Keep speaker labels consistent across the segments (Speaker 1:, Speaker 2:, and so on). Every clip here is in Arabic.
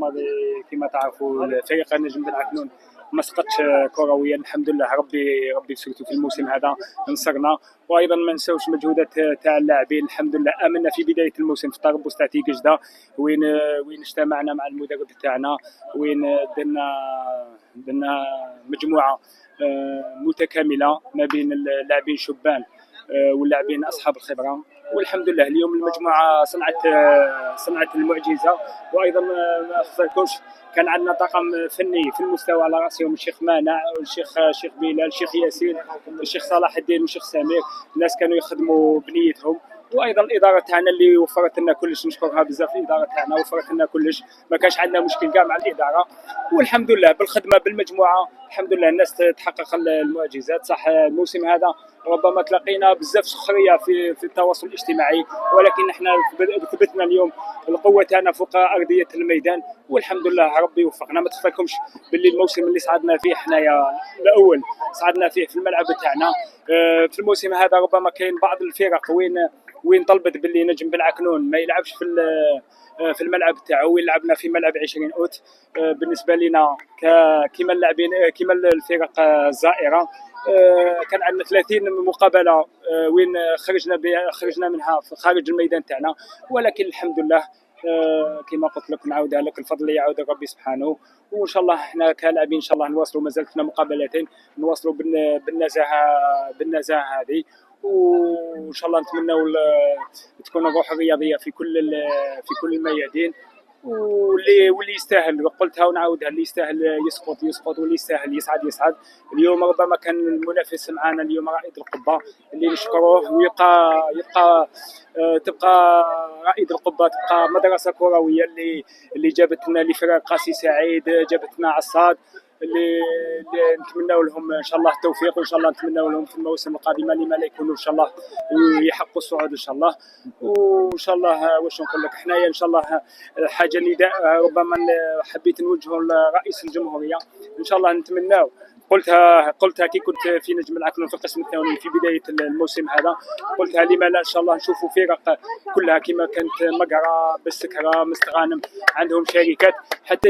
Speaker 1: الماضي كما تعرفوا الفريق نجم العكنون ما سقطش كرويا الحمد لله. ربي سورتو في الموسم هذا نصرنا. وايضا ما نساوش مجهودات تاع اللاعبين الحمد لله. امنا في بدايه الموسم في التربص تاع تيكجدا وين اجتمعنا مع المدرب تاعنا، وين درنا مجموعه متكامله ما بين اللاعبين الشبان واللاعبين اصحاب الخبره، والحمد لله اليوم المجموعه صنعت المعجزه. وايضا ما خسرتوش كان عندنا طاقم فني في المستوى على راسهم الشيخ مانع، الشيخ بلال، الشيخ ياسين، الشيخ صلاح الدين والشيخ سمير. الناس كانوا يخدموا بنيتهم. وايضا الاداره تاعنا اللي وفرت لنا كلش، نشكرها بزاف. الاداره تاعنا وفرت لنا كلش، ما كانش عندنا مشكل كاع مع الاداره. والحمد لله بالخدمه بالمجموعه الحمد لله الناس تحقق المعجزات. صح الموسم هذا ربما تلاقينا بزاف سخريه في التواصل الاجتماعي، ولكن احنا ثبتنا اليوم القوه تاعنا فوق ارضيه الميدان، والحمد لله ربي وفقنا. ما تخفاكمش باللي الموسم اللي صعدنا فيه حنايا الاول صعدنا فيه في الملعب تاعنا. في الموسم هذا ربما كاين بعض الفرق وين طلبت باللي نجم بالعكنون ما يلعبش في الملعب تاعو، وين لعبنا في ملعب 20 اوت. بالنسبه لنا كيما اللاعبين كيما الفرق الزائره كان عندنا 30 مقابله وين خرجنا منها خارج الميدان تاعنا، ولكن الحمد لله كما قلت لك نعاودها لك الفضل يعود ربي سبحانه. وان شاء الله احنا كلاعبين ان شاء الله نواصلوا، مازالت لنا مقابلتين نواصلوا بالنزاهه هذه. وان شاء الله نتمنوا تكون الروح الرياضيه في كل الميادين. واللي يستاهل قلتها ونعاودها، اللي يستاهل يسقط واللي يستاهل يصعد. اليوم ربما كان المنافس معنا اليوم رائد القبه اللي نشكروه، ويبقى تبقى رائد القبه تبقى مدرسه كرويه اللي جابت لنا لفرق قاسي سعيد، جابت لنا عصاد اللي نتمنوا لهم ان شاء الله التوفيق، وان شاء الله نتمنوا لهم في المواسم القادمه لما لا يكونوا ان شاء الله يحققوا الصعود ان شاء الله. وان شاء الله واش نقول لك حنايا ان شاء الله حاجه نداء ربما حبيت نوجهه لرئيس الجمهوريه. ان شاء الله نتمناو قلتها كي كنت في نجم العكنون في القسم الثاني في بدايه الموسم هذا، قلتها لما لا ان شاء الله نشوفوا فرق كلها كما كانت مقرة، بالسكره، مستغانم عندهم شركات حتى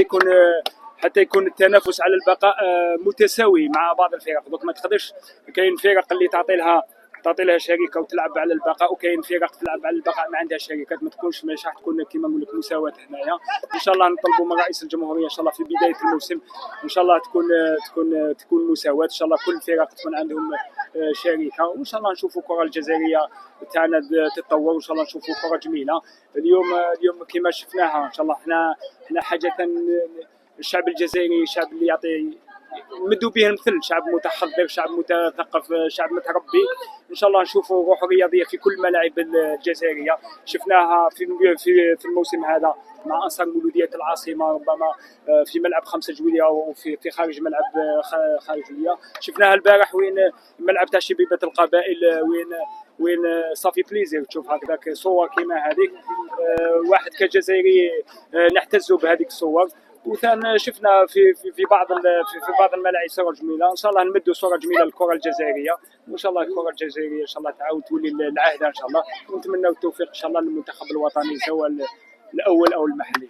Speaker 1: يكون التنافس على البقاء متساوي مع بعض الفرق. دوك ما تقدرش كاين فرق اللي تعطي لها شركه وتلعب على البقاء، وكاين فرق تلعب على البقاء ما عندها شركات. ما تكونش مش راح تكون كما نقول لك مساواه هنايا. ان شاء الله نطلبوا من رئيس الجمهوريه ان شاء الله في بدايه الموسم ان شاء الله تكون مساواه، ان شاء الله كل الفرق تكون عندهم شركه، وان شاء الله نشوفوا الكره الجزائريه تاعنا تتطور، وان شاء الله نشوفوا كره جميله. اليوم كما شفناها ان شاء الله احنا حاجه الشعب الجزائري شعب اللي يعطي مدوا به المثل، شعب متحضر، شعب متثقف، شعب متربي. ان شاء الله نشوفوا روح رياضيه في كل الملاعب الجزائريه. شفناها في الموسم هذا مع انصار مولوديه العاصمه، ربما في ملعب 5 جويليه وفي خارج ملعب خارج جويليه. شفناها البارح وين ملعب تاع شبيبه القبائل وين صافي بليزير تشوف هكذاك صور كيما هذيك. واحد كجزائري نحتز بهذيك الصور. وثان شفنا في بعض الملاعب صوره جميله. ان شاء الله نمدوا صوره جميله للكره الجزائريه، وان شاء الله الكره الجزائريه ان شاء الله تعاود تولي العاهده ان شاء الله. ونتمنوا التوفيق ان شاء الله للمنتخب الوطني سواء الاول او المحلي.